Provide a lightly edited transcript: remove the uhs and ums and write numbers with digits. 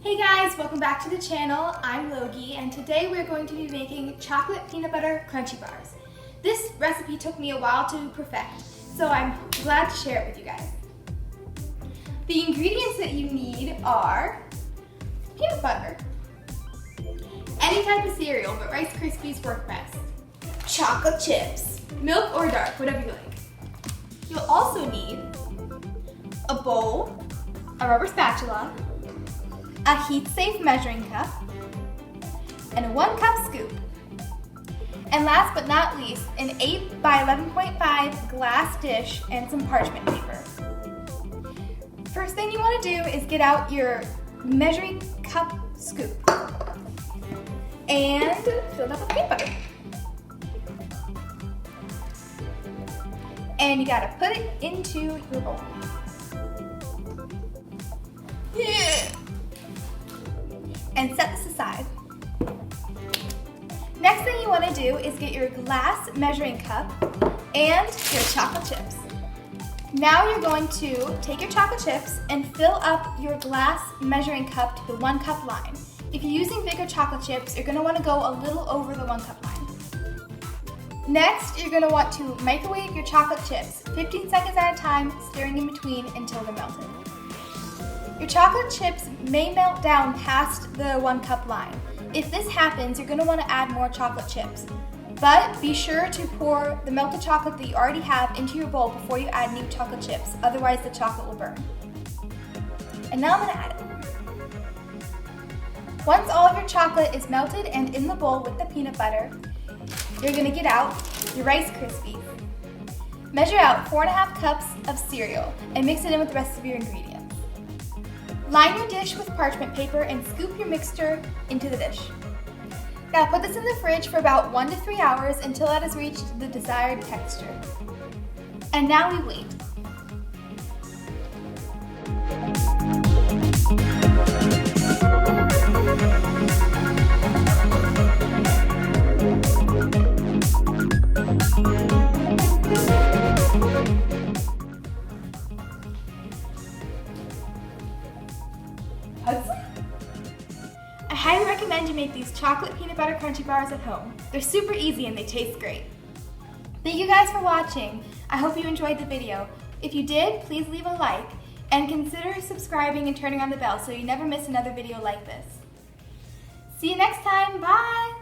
Hey guys, welcome back to the channel. I'm Logie and today we're going to be making chocolate peanut butter crunchy bars. This recipe took me a while to perfect, so I'm glad to share it with you guys. The ingredients that you need are peanut butter, any type of cereal, but Rice Krispies work best, chocolate chips, milk or dark, whatever you like. You'll also need a bowl, a rubber spatula, a heat-safe measuring cup, and a 1 cup scoop. And last but not least, an 8 by 11.5 glass dish and some parchment paper. First thing you want to do is get out your measuring cup scoop and fill it up with peanut butter. And you gotta put it into your bowl. Yeah. And set this aside. Next thing you want to do is get your glass measuring cup and your chocolate chips. Now you're going to take your chocolate chips and fill up your glass measuring cup to the 1 cup line. If you're using bigger chocolate chips, you're going to want to go a little over the 1 cup line. Next, you're going to want to microwave your chocolate chips 15 seconds at a time, stirring in between until they're melted. Your chocolate chips may melt down past the 1 cup line. If this happens, you're going to want to add more chocolate chips. But be sure to pour the melted chocolate that you already have into your bowl before you add new chocolate chips, otherwise the chocolate will burn. And now I'm going to add it. Once all of your chocolate is melted and in the bowl with the peanut butter, you're going to get out your Rice Krispies. Measure out 4.5 cups of cereal and mix it in with the rest of your ingredients. Line your dish with parchment paper and scoop your mixture into the dish. Now put this in the fridge for about 1 to 3 hours until it has reached the desired texture. And now we wait. I highly recommend you make these chocolate peanut butter crunchy bars at home. They're super easy and they taste great. Thank you guys for watching. I hope you enjoyed the video. If you did, please leave a like and consider subscribing and turning on the bell so you never miss another video like this. See you next time. Bye!